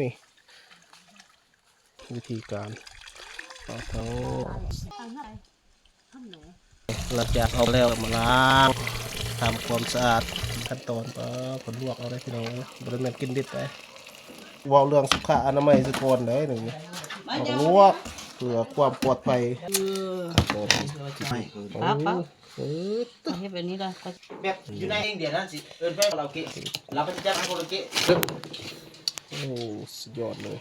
นี่วิธีการเอาทั้งหลังจากเอาแล้วมาล้างทำความสะอาดขั้นตอนผลลวกเอาได้พี่น้องบริเวณกินดิบได้วอลเรื่องสุขอนามัยสุขได้หนึ่งเอาลวกเพื่อความปลอดภัยต้องให้แบบนี้เลยแบบอยู่ในเดียวนั้นสิไปเราเกะเราก็จะจัดให้คนเกะโอ้สุดยอดเลย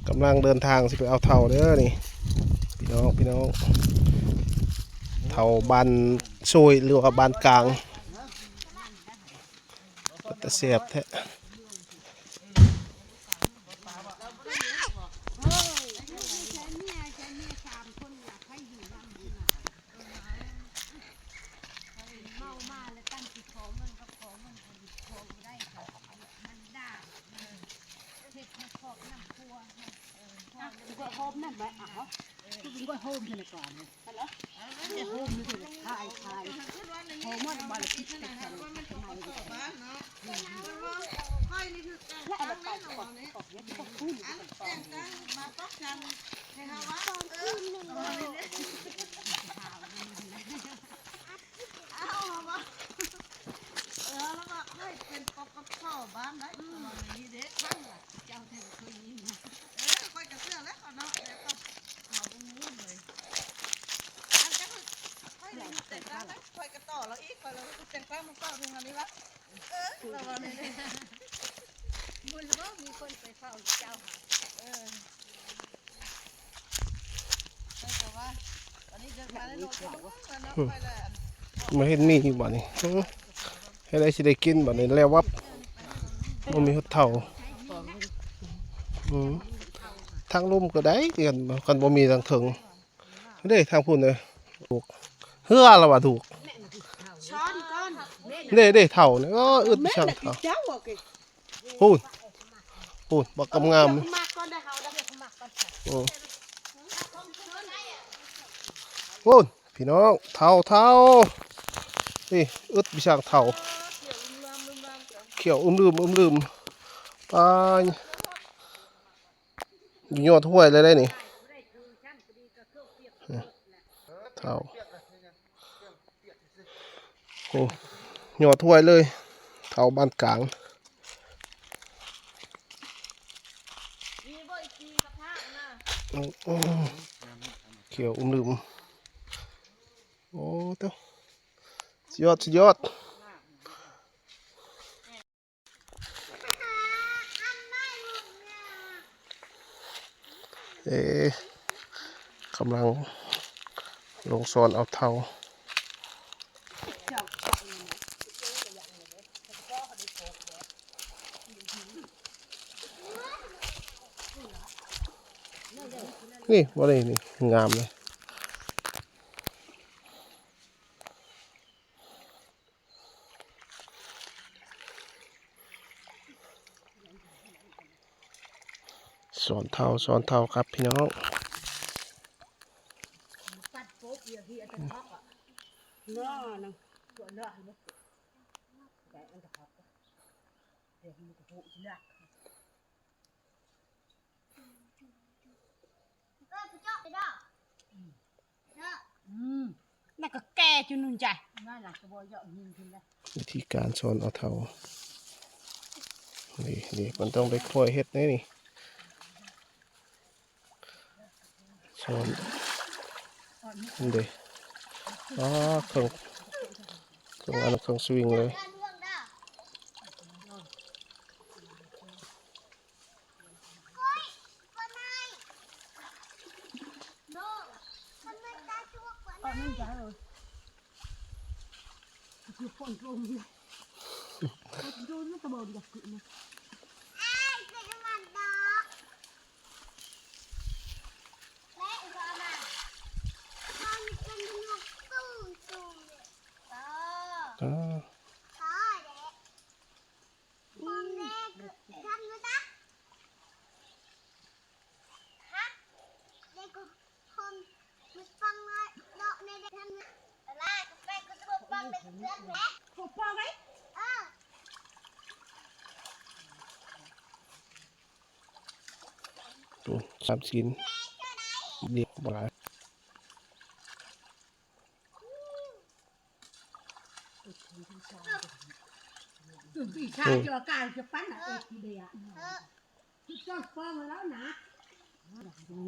กำลังเดินทางสิไปเอาเท่าเด้อนี่พี่น้องเท่าบานช่วยหรือว่าบานกลางตะเสียบแท้โฮมนั่นไหมอ้าวคุณลุงก็โฮมที่ไหนก่อนเนี่ยฮัลโหลโฮมนี่เลยถ่ายโฮมมันบาลคิดเป็นอะไรทำไมเนี่ยและอะไรไปก่อนเนี่ยต้องพูดกันต่อมาต้องจำให้เขาว่าแล้วก็ให้เป็นปกติบ้านได้นี่เด็กบ้านเจ้าเธอเคยยินค่อยกระเสื้อแล้วเนาะแล้วก็เขาตรงนู้นเลยอันก็ค่อยแต่งแล้วค่อยกระต่อแล้วอีกค่อยแล้วแต่งแล้วมันก็ตรงนี้ละเราว่าไม่ได้บุญแล้วมีคนไปเฝ้าเจ้าค่ะแต่ว่าตอนนี้จะมาแล้วโดนเขาไปแล้วมาเห็นมีอยู่บ่นี่ให้ได้สิได้กินบ่นี่แล้ววับมันมีหัวเท่าทางลุ่มก็ได้กันบ่มีทางถึงเด้ทางพุ่นเลยถูกเฮือละว่าถูกช้อนก้อนเด้เท่านี่ก็อึดช่างเท่าพูดบักกำงามพูดพี่น้องเท่านี่อึดช่างเท่าเขียวลืมตายอยู่ยอดห้วยเลยได้นี่เท่าโอ้ยอดห้วยเลยเท่าบ้านกลางเขียวลืมโอ้เต้สุดยอดกำลังลงโซนเอาเท่านี่ว่าอะไรนี่งามเลยสอนเท่าครับพี่น้องนั่นก็แก่จุนนุ่นใจนั่นแหละกระบอกเยอะยิงขึ้นแล้ววิธีการสอนเอาเท่านี่มันต้องไปค่อยเฮ็ดนี่สอนเด้เครื่องสวิงเลยคือคนตรงนี้ดูนี่ตะบนอยากกินนะ ดู3ชิ้นเรียบร้อย ปีชาเจอการจะปั้นอะไรทีเดียวที่จ้องฟ้องแล้วนะโอ้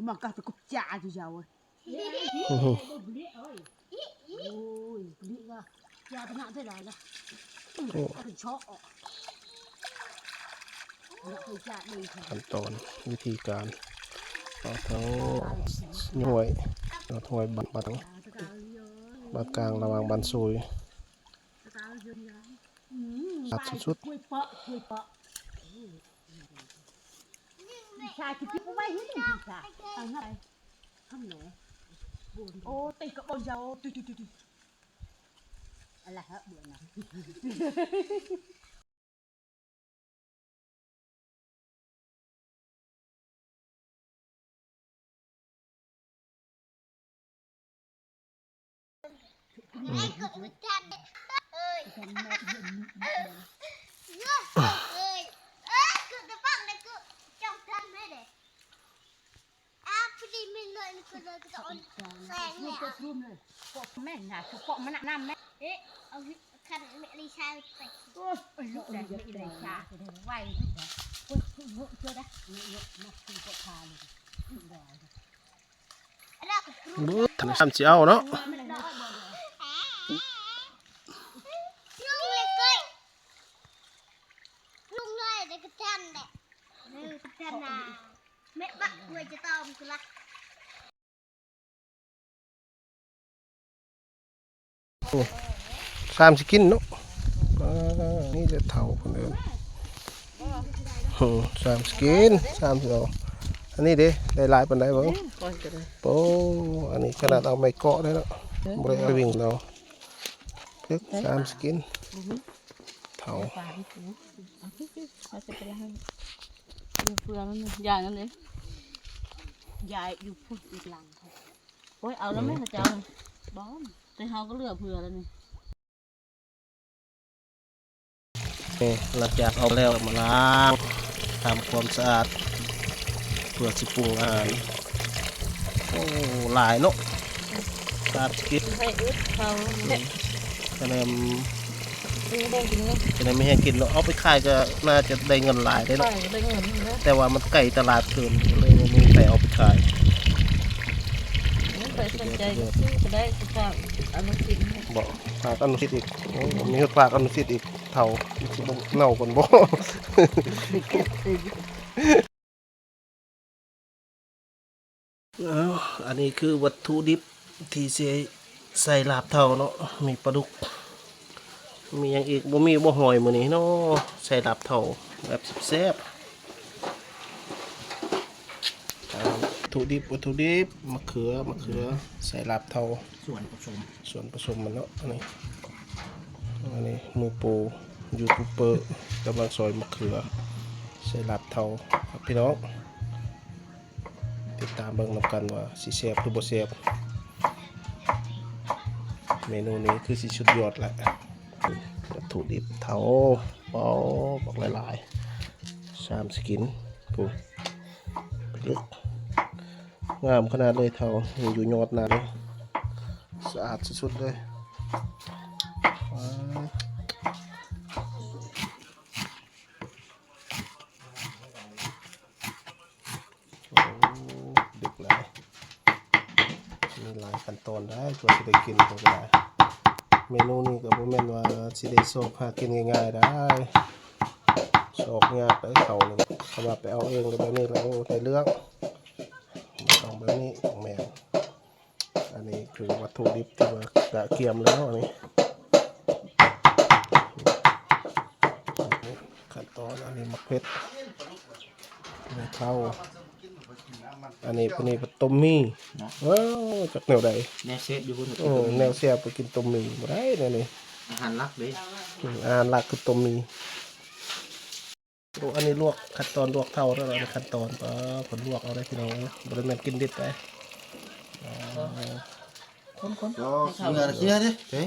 มันก็จะกุจ่าจุเจ้าเว้ยโอ้ยนี่ก็ยาขนาดเท่าไหร่ละเป็นช็อกขั้นตอนวิธีการเอาทั้งหน่วยเอาถ้วยบัดกลางระหว่างบันซุยตัดสุดๆ ชาคิดว่าไม่เห็นเลยชาเอาไงทำหนูโอ้ตีกับบอลยาวตุอะไรฮะเบื่อนะแม่น่ะคือเปาะมันน้ำแม่เอ๊ะเอาคันเมลิชาไปโอ้ยลูกแดงเมลิชาไหวลูกแดงเฮ้ยเชื่อได้เยอะมากคือเปาะพาเลยท่านทำเจียวเนาะลุงเลยเด็กท่านแหละท่านน่ะแม่บักคุยจะตอมคือละ3สิกินเนาะนี่จะเท่าคนเดิม3สิกิน3สิเอาอันนี้ดิได้หลายปานใดบ่โอ้อันนี้ขนาดเอาไม้เกาะได้แล้วบ่ได้เอาวิ่งเราเพิ่ง3สิกินเท่า เพื่อนนั่นยายนั่นเลย ยายอยู่พูดอีกหลัง โอ้ยเอาแล้วไม่เข้าใจบ้อมแต่เขาก็เลือกเพื่อแล้วนี่ หลังจากเอาแล้วมาล้างทำความสะอาดเพื่อสิปรุงอาหารโอ้หลายเนาะ3สิกิน ให้อึดเขาเนี่ย คะแนน ได้กินเลย จะได้ไม่ให้กินเนาะเอาไปขายก็น่าจะได้เงินหลายได้ ใช่ เนาะ ได้เงินนะ แต่ว่ามันไก่ตลาดเกินเลยไม่มีใครเอาไปขาย ไปสนใจก็ซื้อก็ได้ก็ฝากอนุสิทธิ์ บอกฝากอนุสิทธิ์อีกโอ้มีฝากอนุสิทธิ์อีกเท่าเน่าคนบ่ อันนี้คือวัตถุดิบที่ใส่ลาบเท่าเนาะมีปลาดุกมีอย่างอีกบ่มีบ่หอยมื้อนี้เนาะใส่ลาบเท่าแบบแซ่บวัตถุดิบมะเขือใส่ลาบเท่าส่วนผสมมันเนาะอันนี้มือปูยูทูบเบอร์กำลังซอยมะเขือใส่ลาบเท่าครับพี่น้องติดตามเบิ่งนำกันว่าสิแซ่บหรือบ่แซ่บเมนูนี้คือสิชุดยอดแหละวัตถุดิบเท่าเบาบอกหลายๆ3 สกินปูลึกงามขนาดเลยเท่าอยู่ยอดนานเลยสะอาดสุดๆเลยดึกแล้วมีหลายขั้นตอนได้กว่าจะได้กินก็ได้เมนูนี้ก็บ่แม่นว่าสิได้โซกหากินง่ายๆได้โซกยากไปเขานี่สำหรับไปเอาเองแบบนี้แล้วได้เลือกต้องแบบนี้ของแมวอันนี้คือวัตถุดิบที่ว่ากะเกียมแล้วอันนี้ขั้นตอนอันนี้มะเขือไม่เข้าอันนี้พวกนี้ต้มมี่ว้าวจากแนวใด แม่เซฟอยู่บน แนวเสียไปกินต้มมี่บ่ได้เนี่ยนี่ อาหารรักเลย อาหารหลักคือต้มมี่โอ้อันนี้ลวกขั้นตอนลวกเท่าแล้วนะขั้นตอนผลลวกเอาได้พี่น้องบริเวณกินดิบไป คน เชื่อดิเฮ้ย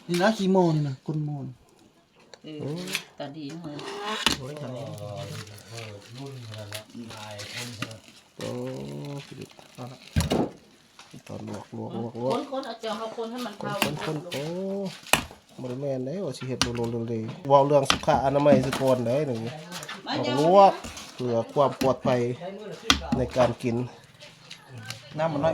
นี่นะขี้โมนนะกุนโมน ตาดีเลย โอ้ยทำไม คนโตบริแมนได้ว่าสิเฮ็ดโลๆเลยเว้าเรื่องสุขอนามัยซะก่อนได้นี่ต้องลวกเพื่อความปลอดภัยในการกิน น้ำมันน้อย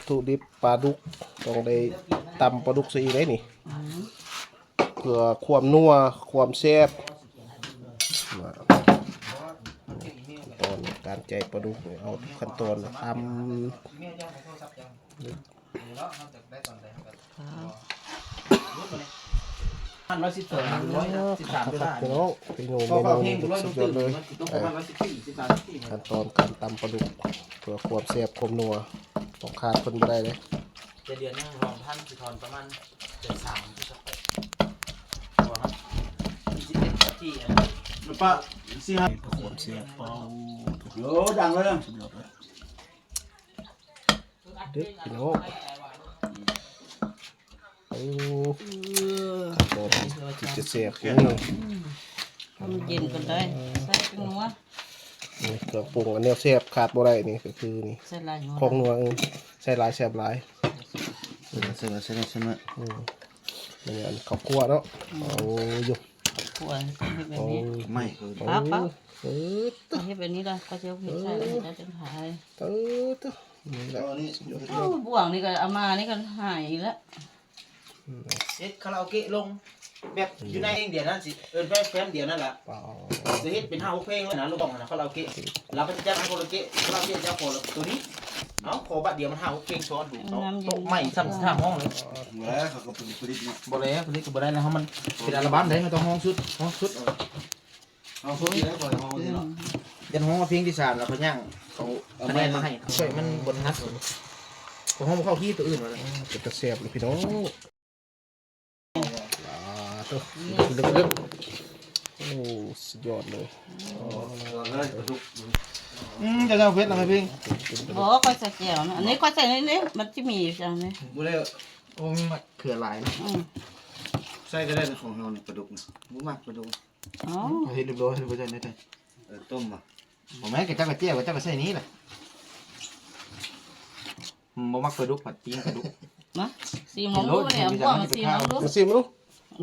ถุดิบปลาดุกต้องได้ตำปลาดุกซะอีกได้นี่เพื่อความนัวความแซ่บมาตอนการใจปลาดุกนี่เอาทุกขั้นตอนตำ 112 113ด้วย พี่น้องพี่หนูเม ก็ นู เพลง สุดย ตื่ อน ดเลย ต้องประมาณ114 ขั้นตอนการตำปลาดุกเพื่อความแซ่บความนัวต้องขาดคนบ่ได้เลย จะเดือนนึงรองท่านสิทอนประมาณเดือน3ที่จะไปตัวครับ11นาทีอ่ะ ปะสิฮะ ความแซ่บเปล่า โยดังเลย สุดยอดเลยเด็ดพี่น้องโอ้ขั้นตอนที่จะแซ่บนี่ ทำเย็นกันได้ใส่เป็นนัว นี่เครื่องปรุงอันนี้แซ่บขาดบ่ได้นี่ก็คือนี่ ใส่ลายนัว ของนัวใส่หลายแซ่บหลาย เสร็จใช่ไหม นี่อันข้าวคั่วเนาะเอาอยู่ ขวดให้แบบ เอา นี้ ไม่เคย เอาเออ ให้แบบนี้เลยก็จะเอาผิดใส่แล้วจะเป็นหาย เออนี่แหละ บ่วงนี่ก็เอามานี่ก็หายอีกแล้ว เฮ็ดคาราโอเกะลงแบบอยู่ในเดียวนั้นสิเอิ้นแฟนเดียวนั่นแหละ เปล่า จะเฮ็ดเป็น5-6เพลงแล้วนะลูกบอกนะคาราโอเกะเราก็จะจ้างคาราโอเกะคาราโอเกะจะขอตัวนี้เอ้าขอบัตรเดียวมัน5-6เพลงซ้อนดูเอาโต๊ะใหม่ซ้ำ5ห้องเลย แล้วเขาก็เป็นผลิตเนี่ย บ่แล้วผลิตก็บ่ได้แล้วมันเป็นอัลบั้มได้มันต้องห้องชุดเอาสุดแล้วก่อนเอาเนี่ย ยันห้องเพลงที่3แล้วเขาย่างเขาเอาแม่มาให้ช่วยมันบนฮัทของห้องเข้าที่ตัวอื่นมาเลย จะกระเสียบเลยพี่น้องตัวลึกๆโอ้สุดยอดเลย จะเอาเพชรอะไรพิง บ่ก็ใส่แก้วนะอันนี้ก็ใส่นี่มันจะมีจังนี่ บ่ได้โอ้มีมัดเขือหลายนะ ใส่ก็ได้ของเราเนี่ยปลาดุกบุ้มักปลาดุก อ๋อ เฮ็ดเรียบร้อยเฮ็ดบ่ได้ได้ ต้มอ่ะ บ่แม่นกะจักกะเจี้ยวกะจักกะใส่นี้แหละบ่มักปลาดุกผัดปิ้งปลาดุก มาซีมลองดูเนี่ยบ่วงซีมลองดู มาซิมลูก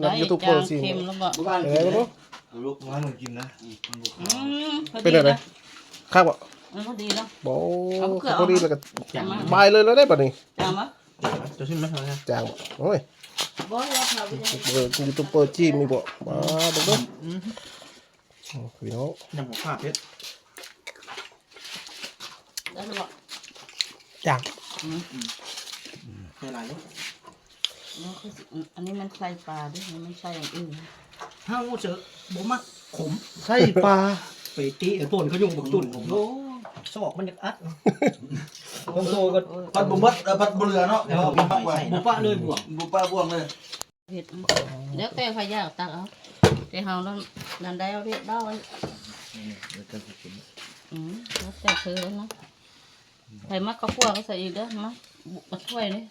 นักยูทูบเบอร์ซิม เค็มแล้วบ่ บุบ้าน เป็นไงลูก ลูกน้อยมันกินนะ เป็นอะไรครับอ่ะ มันพอดีแล้ว โบ้พอดีแล้วก็บายเลยแล้วได้ป่ะนี่ จังมั้ย จะชิมมั้ยฮะ จางโอ้ย บ่แล้วพาไปเลย ยูทูบเบอร์จีมีบ่มาดูดูพี่น้อง ยำหัวขาเพชร ได้แล้วบ่ จาง ใส่หลายลูก อันนี้มันใส่ปลาด้วยมันใส่อย่างอื่น เฮาเจอบ่มักขม ไส้ปลา ไปตีไอ้ต้นเขายุ่งบักตุ่นโอ้สอกมันอยากอัดต้องโตก็ ผัดบุ้มบัดผัดบุเรือเนาะบุ้มปักไว้ บ่ปะเลยบวก บุ้มป้าบ่วงเลย เผ็ดเดี๋ยวแต่พายากตักเอาแต่เฮานั่นได้เอาเรียบได้แล้วแต่เธอแล้วนะใส่มักกระปัวก็ใส่อีกเด้อมักมาช่วยนี่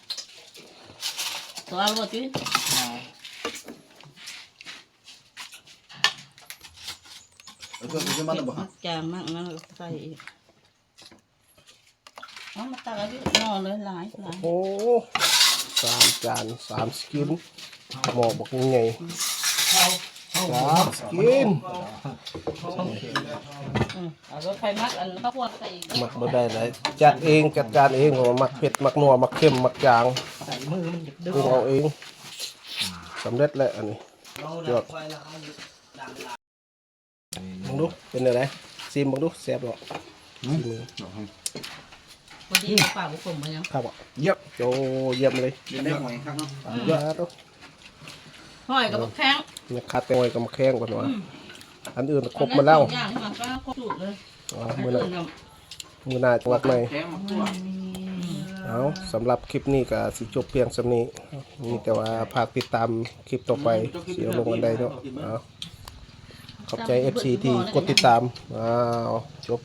ตัวเอาบ่ตื้อ เพื่อนจะมันบ่ จางมากนั่นใส่อีกเอามาตักเอาดินอนเลยหลาย โอ้3 จาน3 สกินหมอบอกยังไง3 สกิน เอารถไฟมักอันข้าวพวกใส่อีก มักบ่ได้เลยจัดเองจัดการเองเพราะว่ามักเผ็ดมักนัวมักเค็มมักจาง ใส่มือมันอยาก ปรุงเอาเองสำเร็จแล้วอันนี้ยอดมึงดูเป็นอะไรซิมมึงดูแซ่บหรอซิมมึง พอดีปากบุกผมมายัง ครับอ่ะเยี่ยมโจเยี่ยมเลย ได้หอยครับเนาะ เยอะตัว ห้อยกับบักแข้ง เนี่ยคัดไปไว้กับมะแข้งก่อนวะอันอื่นครบมาแล้ว ย่างที่มันก็ครบสูตรเลย มือหน้าจังหวัดใหม่ แข็งมาตัว เอาสำหรับคลิปนี้ก็สิจบเพียงสำนี้มีแต่ว่าภาคติดตามคลิปต่อไปเสียลงวันใดเนาะเอาขอบใจ FC ที่กดติดตามอ้าวจบ